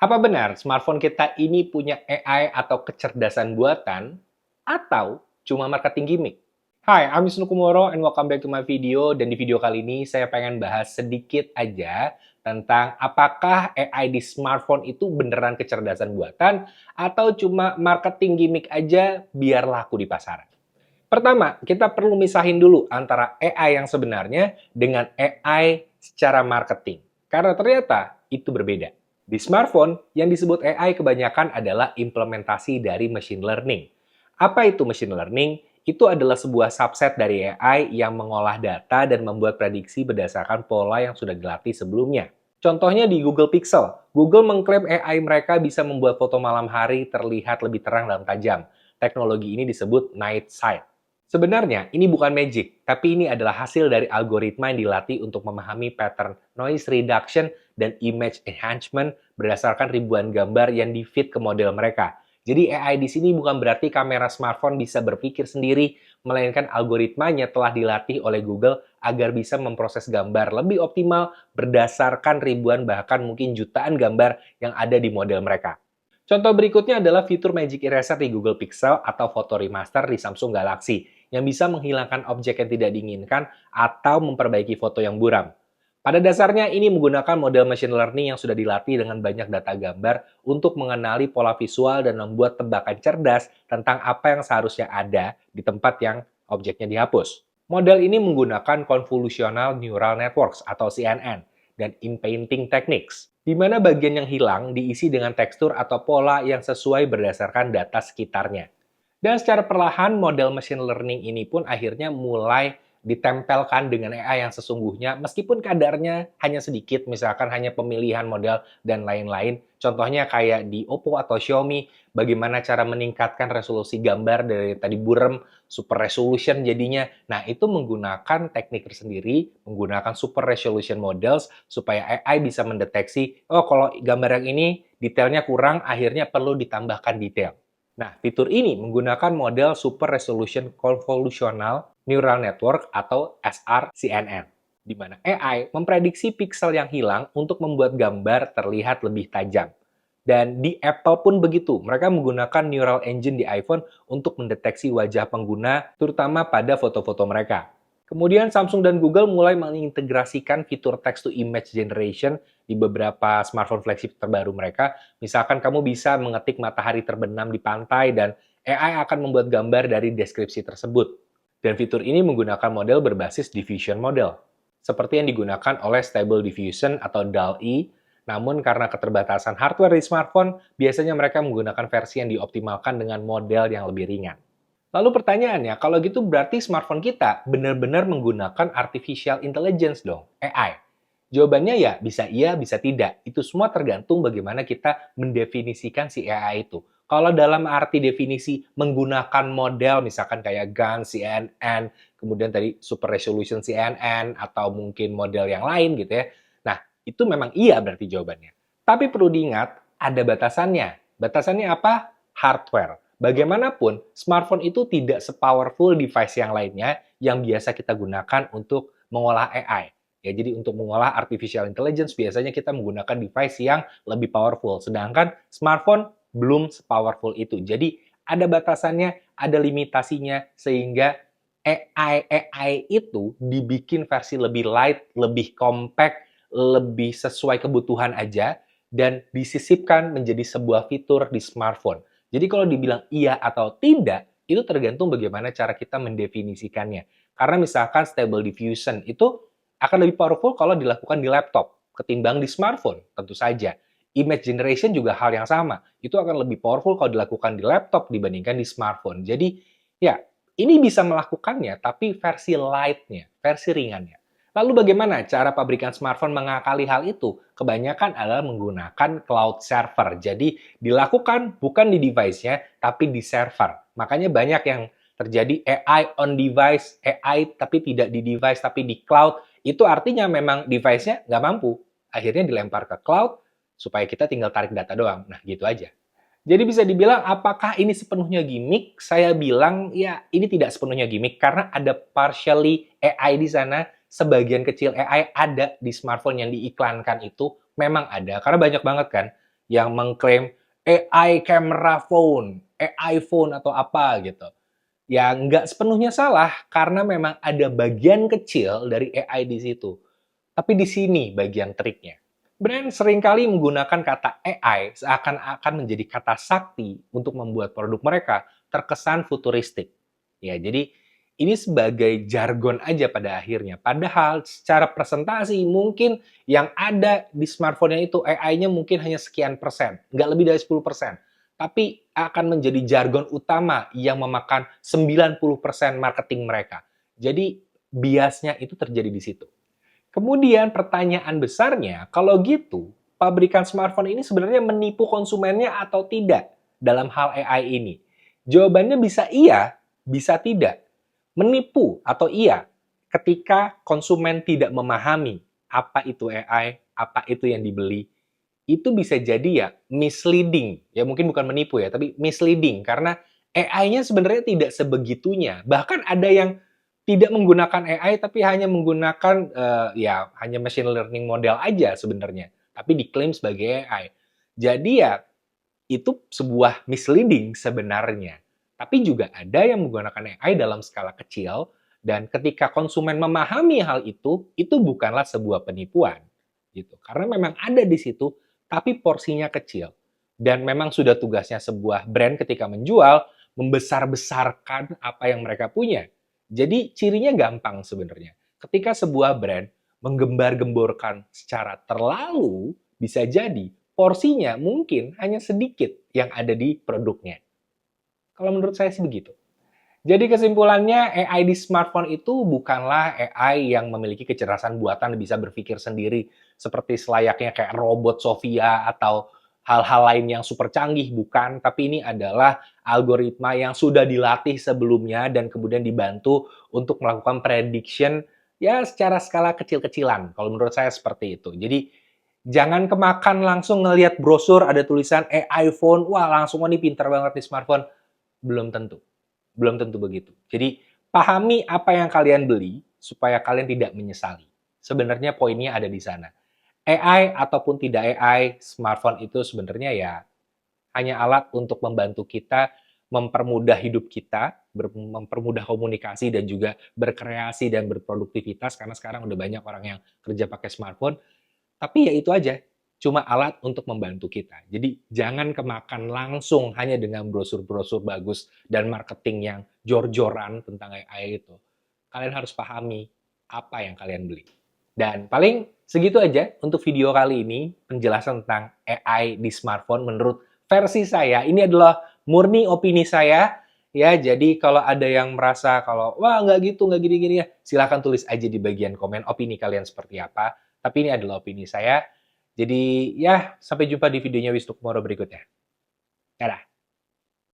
Apa benar smartphone kita ini punya AI atau kecerdasan buatan? Atau cuma marketing gimmick? Hai, I'm Wisnu Kumoro and welcome back to my video. Dan di video kali ini saya pengen bahas sedikit aja tentang apakah AI di smartphone itu beneran kecerdasan buatan atau cuma marketing gimmick aja biar laku di pasaran. Pertama, kita perlu misahin dulu antara AI yang sebenarnya dengan AI secara marketing. Karena ternyata itu berbeda. Di smartphone, yang disebut AI kebanyakan adalah implementasi dari machine learning. Apa itu machine learning? Itu adalah sebuah subset dari AI yang mengolah data dan membuat prediksi berdasarkan pola yang sudah dilatih sebelumnya. Contohnya di Google Pixel. Google mengklaim AI mereka bisa membuat foto malam hari terlihat lebih terang dan tajam. Teknologi ini disebut night sight. Sebenarnya, ini bukan magic, tapi ini adalah hasil dari algoritma yang dilatih untuk memahami pattern noise reduction dan image enhancement berdasarkan ribuan gambar yang di-feed ke model mereka. Jadi AI di sini bukan berarti kamera smartphone bisa berpikir sendiri, melainkan algoritmanya telah dilatih oleh Google agar bisa memproses gambar lebih optimal berdasarkan ribuan bahkan mungkin jutaan gambar yang ada di model mereka. Contoh berikutnya adalah fitur Magic Eraser di Google Pixel atau Photo Remaster di Samsung Galaxy yang bisa menghilangkan objek yang tidak diinginkan atau memperbaiki foto yang buram. Pada dasarnya, ini menggunakan model machine learning yang sudah dilatih dengan banyak data gambar untuk mengenali pola visual dan membuat tebakan cerdas tentang apa yang seharusnya ada di tempat yang objeknya dihapus. Model ini menggunakan Convolutional Neural Networks atau CNN dan in-painting techniques, di mana bagian yang hilang diisi dengan tekstur atau pola yang sesuai berdasarkan data sekitarnya. Dan secara perlahan, model machine learning ini pun akhirnya mulai ditempelkan dengan AI yang sesungguhnya, meskipun kadarnya hanya sedikit, misalkan hanya pemilihan model dan lain-lain. Contohnya kayak di Oppo atau Xiaomi, bagaimana cara meningkatkan resolusi gambar dari tadi buram, super resolution jadinya. Nah, itu menggunakan teknik tersendiri, menggunakan super resolution models, supaya AI bisa mendeteksi, oh kalau gambar yang ini detailnya kurang, akhirnya perlu ditambahkan detail. Nah, fitur ini menggunakan model Super Resolution Convolutional Neural Network atau SRCNN, di mana AI memprediksi piksel yang hilang untuk membuat gambar terlihat lebih tajam. Dan di Apple pun begitu, mereka menggunakan Neural Engine di iPhone untuk mendeteksi wajah pengguna, terutama pada foto-foto mereka. Kemudian Samsung dan Google mulai mengintegrasikan fitur text-to-image generation di beberapa smartphone flagship terbaru mereka. Misalkan kamu bisa mengetik matahari terbenam di pantai dan AI akan membuat gambar dari deskripsi tersebut. Dan fitur ini menggunakan model berbasis diffusion model, seperti yang digunakan oleh Stable Diffusion atau DALL-E. Namun karena keterbatasan hardware di smartphone, biasanya mereka menggunakan versi yang dioptimalkan dengan model yang lebih ringan. Lalu pertanyaannya, kalau gitu berarti smartphone kita benar-benar menggunakan artificial intelligence dong, AI? Jawabannya ya bisa iya, bisa tidak. Itu semua tergantung bagaimana kita mendefinisikan si AI itu. Kalau dalam arti definisi menggunakan model misalkan kayak GAN, CNN, kemudian tadi Super Resolution CNN, atau mungkin model yang lain gitu ya. Nah, itu memang iya berarti jawabannya. Tapi perlu diingat, ada batasannya. Batasannya apa? Hardware. Bagaimanapun, smartphone itu tidak se-powerful device yang lainnya yang biasa kita gunakan untuk mengolah AI. Ya, jadi untuk mengolah artificial intelligence biasanya kita menggunakan device yang lebih powerful. Sedangkan smartphone belum se-powerful itu. Jadi ada batasannya, ada limitasinya, sehingga AI itu dibikin versi lebih light, lebih compact, lebih sesuai kebutuhan aja, dan disisipkan menjadi sebuah fitur di smartphone. Jadi kalau dibilang iya atau tidak, itu tergantung bagaimana cara kita mendefinisikannya. Karena misalkan Stable Diffusion itu akan lebih powerful kalau dilakukan di laptop ketimbang di smartphone, tentu saja. Image generation juga hal yang sama. Itu akan lebih powerful kalau dilakukan di laptop dibandingkan di smartphone. Jadi, ya, ini bisa melakukannya, tapi versi light-nya, versi ringannya. Lalu bagaimana cara pabrikan smartphone mengakali hal itu? Kebanyakan adalah menggunakan cloud server. Jadi dilakukan bukan di device-nya, tapi di server. Makanya banyak yang terjadi AI on device, AI tapi tidak di device, tapi di cloud. Itu artinya memang device-nya nggak mampu. Akhirnya dilempar ke cloud, supaya kita tinggal tarik data doang. Nah, gitu aja. Jadi bisa dibilang apakah ini sepenuhnya gimmick? Saya bilang ya ini tidak sepenuhnya gimmick karena ada partially AI di sana. Sebagian kecil AI ada di smartphone yang diiklankan itu memang ada karena banyak banget kan. yang mengklaim AI camera phone, AI phone atau apa gitu. Ya nggak sepenuhnya salah karena memang ada bagian kecil dari AI di situ. Tapi di sini bagian triknya. Brand seringkali menggunakan kata AI seakan-akan menjadi kata sakti untuk membuat produk mereka terkesan futuristik. Ya, jadi ini sebagai jargon aja pada akhirnya. Padahal secara presentasi mungkin yang ada di smartphone-nya itu AI-nya mungkin hanya sekian persen, nggak lebih dari 10%. Tapi akan menjadi jargon utama yang memakan 90% marketing mereka. Jadi biasnya itu terjadi di situ. Kemudian pertanyaan besarnya, kalau gitu, pabrikan smartphone ini sebenarnya menipu konsumennya atau tidak dalam hal AI ini? Jawabannya bisa iya, bisa tidak. Menipu atau iya, ketika konsumen tidak memahami apa itu AI, apa itu yang dibeli, itu bisa jadi ya misleading. Ya mungkin bukan menipu ya, tapi misleading karena AI-nya sebenarnya tidak sebegitunya. Bahkan ada yang tidak menggunakan AI tapi hanya menggunakan ya hanya machine learning model aja sebenarnya, tapi diklaim sebagai AI. Jadi ya itu sebuah misleading sebenarnya. Tapi juga ada yang menggunakan AI dalam skala kecil dan ketika konsumen memahami hal itu bukanlah sebuah penipuan gitu. Karena memang ada di situ tapi porsinya kecil. Dan memang sudah tugasnya sebuah brand ketika menjual membesar-besarkan apa yang mereka punya. Jadi cirinya gampang sebenarnya. Ketika sebuah brand menggembar-gemborkan secara terlalu, bisa jadi porsinya mungkin hanya sedikit yang ada di produknya. Kalau menurut saya sih begitu. Jadi kesimpulannya AI di smartphone itu bukanlah AI yang memiliki kecerdasan buatan bisa berpikir sendiri seperti selayaknya kayak robot Sophia atau hal-hal lain yang super canggih, bukan. Tapi ini adalah algoritma yang sudah dilatih sebelumnya dan kemudian dibantu untuk melakukan prediction ya secara skala kecil-kecilan. Kalau menurut saya seperti itu. Jadi jangan kemakan langsung ngelihat brosur ada tulisan AI phone, wah langsung oh, ini pintar banget di smartphone. Belum tentu. Belum tentu begitu. Jadi, pahami apa yang kalian beli supaya kalian tidak menyesali. Sebenarnya poinnya ada di sana. AI ataupun tidak AI, smartphone itu sebenarnya ya hanya alat untuk membantu kita mempermudah hidup kita, mempermudah komunikasi dan juga berkreasi dan berproduktivitas karena sekarang udah banyak orang yang kerja pakai smartphone. Tapi ya itu aja, cuma alat untuk membantu kita. Jadi jangan kemakan langsung hanya dengan brosur-brosur bagus dan marketing yang jor-joran tentang AI itu. Kalian harus pahami apa yang kalian beli. Dan paling segitu aja untuk video kali ini, penjelasan tentang AI di smartphone menurut versi saya. Ini adalah murni opini saya. Ya, jadi kalau ada yang merasa kalau, wah nggak gitu, nggak gini-gini ya, silahkan tulis aja di bagian komen opini kalian seperti apa. Tapi ini adalah opini saya. Jadi ya, sampai jumpa di videonya Wisnu Kumoro berikutnya. Dadah!